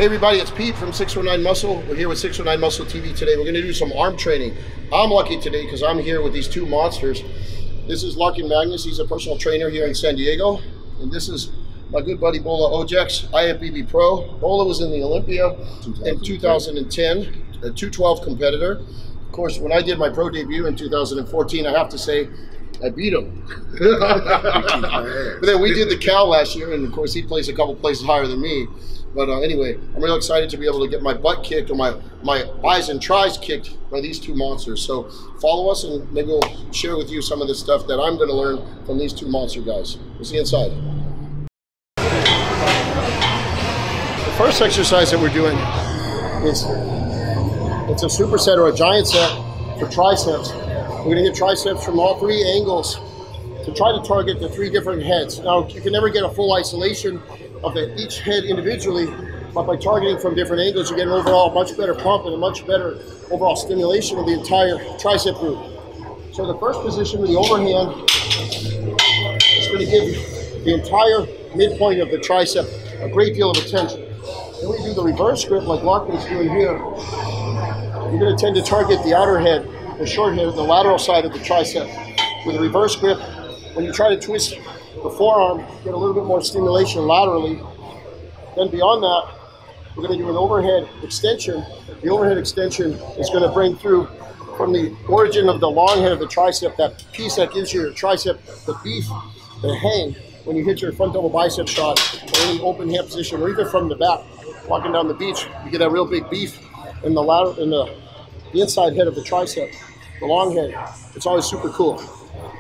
Hey everybody, it's Pete from 619 Muscle. We're here with 619 Muscle TV today. We're going to do some arm training. I'm lucky today because I'm here with these two monsters. This is Larking Magnus. He's a personal trainer here in San Diego. And this is my good buddy Bola Ojex, IFBB Pro. Bola was in the Olympia in 2010, a 212 competitor. Of course, when I did my pro debut in 2014, I have to say, I beat him. But then we did the Cal last year, and of course he plays a couple places higher than me. But anyway, I'm real excited to be able to get my butt kicked, or my bis and tris kicked by these two monsters. So follow us, and maybe we'll share with you some of the stuff that I'm going to learn from these two monster guys. We'll see you inside. The first exercise that we're doing is, it's a superset or a giant set for triceps. We're going to get triceps from all three angles to try to target the three different heads. Now, you can never get a full isolation of each head individually, but by targeting from different angles, you get an overall much better pump and a much better overall stimulation of the entire tricep group. So the first position with the overhand is going to give the entire midpoint of the tricep a great deal of attention. Then we do the reverse grip like Larkin's doing here. You're going to tend to target the outer head, the short head, the lateral side of the tricep. With a reverse grip, when you try to twist the forearm, get a little bit more stimulation laterally. Then beyond that, we're going to do an overhead extension. The overhead extension is going to bring through from the origin of the long head of the tricep, that piece that gives your tricep the beef, the hang, when you hit your front double bicep shot or any open hand position, or even from the back, walking down the beach, you get that real big beef in the inside head of the tricep, the long head. It's always super cool.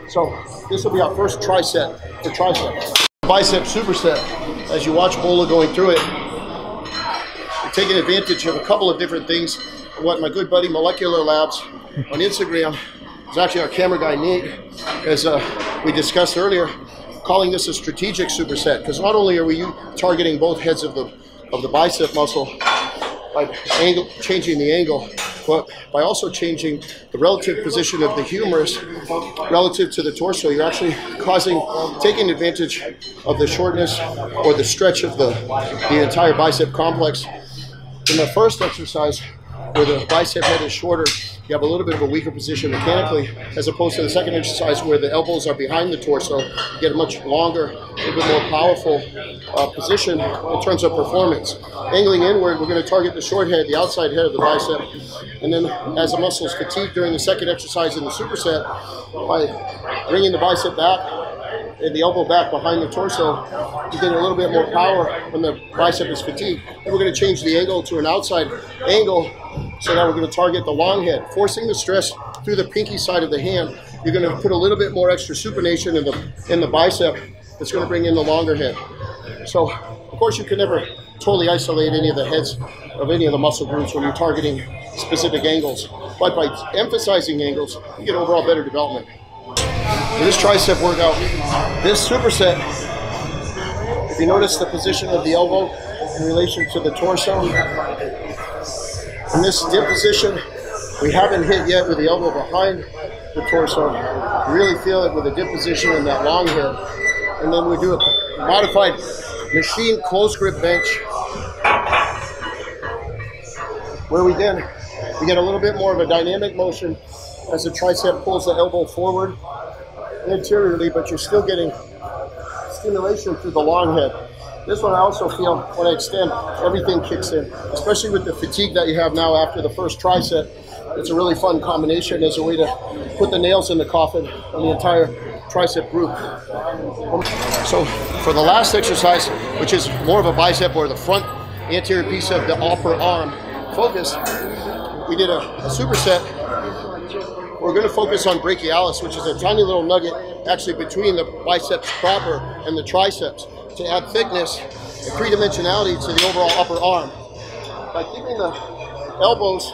So this will be our first tricep for triceps. Bicep superset. As you watch Bola going through it, we're taking advantage of a couple of different things. What my good buddy Molecular Labs on Instagram is actually our camera guy Nate, as we discussed earlier, calling this a strategic superset, because not only are we targeting both heads of the bicep muscle by changing the angle, but by also changing the relative position of the humerus relative to the torso, you're actually taking advantage of the shortness or the stretch of the entire bicep complex. In the first exercise, where the bicep head is shorter, you have a little bit of a weaker position mechanically, as opposed to the second exercise where the elbows are behind the torso. You get a much longer, a little bit more powerful position in terms of performance. Angling inward, we're going to target the short head, the outside head of the bicep. And then as the muscle is fatigued during the second exercise in the superset, by bringing the bicep back and the elbow back behind the torso, you get a little bit more power when the bicep is fatigued. Then we're going to change the angle to an outside angle, so that we're going to target the long head, forcing the stress through the pinky side of the hand. You're going to put a little bit more extra supination in the bicep that's going to bring in the longer head. So, of course, you can never totally isolate any of the heads of any of the muscle groups when you're targeting specific angles. But by emphasizing angles, you get overall better development. For this tricep workout, this superset, if you notice the position of the elbow in relation to the torso, in this dip position, we haven't hit yet with the elbow behind the torso. You really feel it with the dip position in that long head. And then we do a modified machine close grip bench, where we get a little bit more of a dynamic motion as the tricep pulls the elbow forward anteriorly, but you're still getting stimulation through the long head. This one I also feel, when I extend, everything kicks in, especially with the fatigue that you have now after the first tricep. It's a really fun combination as a way to put the nails in the coffin on the entire tricep group. So for the last exercise, which is more of a bicep or the front anterior piece of the upper arm focus, we did a superset. We're going to focus on Brachialis, which is a tiny little nugget actually between the biceps proper and the triceps, to add thickness and three-dimensionality to the overall upper arm. By keeping the elbows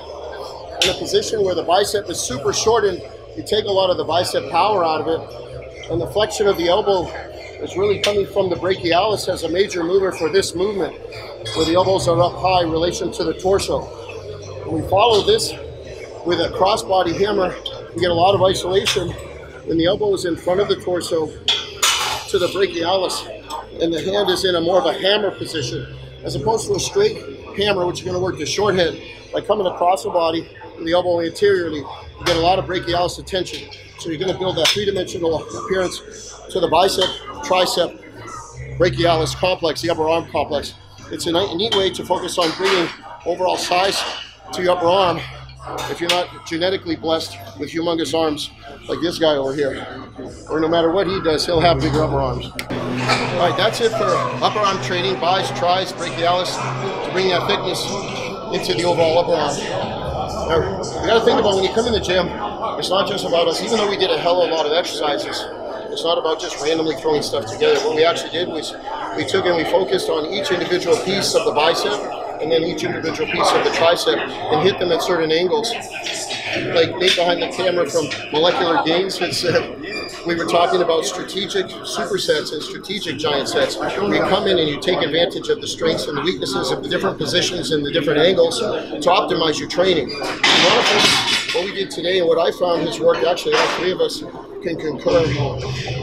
in a position where the bicep is super shortened, you take a lot of the bicep power out of it, and the flexion of the elbow is really coming from the brachialis as a major mover for this movement, where the elbows are up high in relation to the torso. When we follow this with a crossbody hammer, we get a lot of isolation when the elbow is in front of the torso to the brachialis, and the hand is in a more of a hammer position, as opposed to a straight camera, which you're going to work the short head by coming across the body with the elbow anteriorly. You get a lot of brachialis attention. So you're going to build that three-dimensional appearance to the bicep, tricep, brachialis complex, the upper arm complex. It's a neat way to focus on bringing overall size to your upper arm if you're not genetically blessed with humongous arms like this guy over here. Or no matter what he does, he'll have bigger upper arms. All right, that's it for upper arm training, biceps, tris, brachialis, to bring that thickness into the overall upper arm. Now, you gotta think about when you come in the gym, it's not just about us, even though we did a hell of a lot of exercises, it's not about just randomly throwing stuff together. What we actually did was we took and we focused on each individual piece of the bicep and then each individual piece of the tricep and hit them at certain angles. Like Nate behind the camera from Molecular Gains had said, we were talking about strategic supersets and strategic giant sets. Where you come in and you take advantage of the strengths and the weaknesses of the different positions and the different angles to optimize your training. What we did today and what I found has worked, actually all three of us can concur,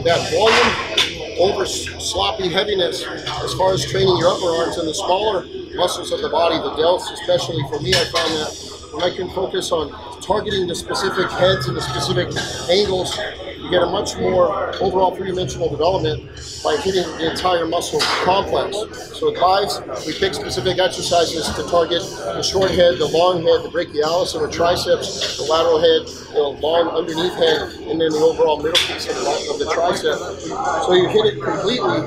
that volume over sloppy heaviness as far as training your upper arms and the smaller muscles of the body, the delts especially. For me, I found that when I can focus on targeting the specific heads and the specific angles, you get a much more overall three-dimensional development by hitting the entire muscle complex. So with thighs, we pick specific exercises to target the short head, the long head, the brachialis, and the triceps, the lateral head, the long underneath head, and then the overall middle piece of the tricep. So you hit it completely.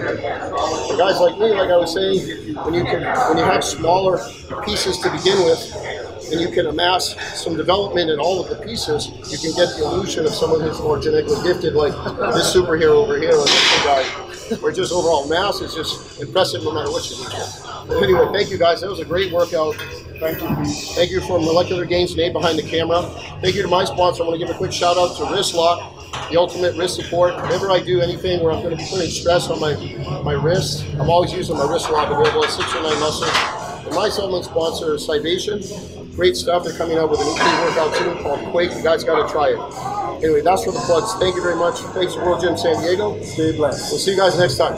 For guys like me, like I was saying, when you have smaller pieces to begin with, and you can amass some development in all of the pieces, you can get the illusion of someone who's more genetically gifted, like this superhero over here, or this guy, where just overall mass is just impressive no matter what you do. But anyway, thank you guys. That was a great workout. Thank you. Thank you for Molecular Gains, Nate behind the camera. Thank you to my sponsor. I want to give a quick shout out to Wrist Lock, the ultimate wrist support. Whenever I do anything where I'm going to be putting stress on my wrist, I'm always using my Wrist Lock, available at 6 or 9 muscles. And my supplement sponsor is Cybation. Great stuff. They're coming out with a new workout soon called Quake. You guys got to try it. Anyway, that's for the plugs. Thank you very much. Thanks to World Gym San Diego. Stay blessed. We'll see you guys next time.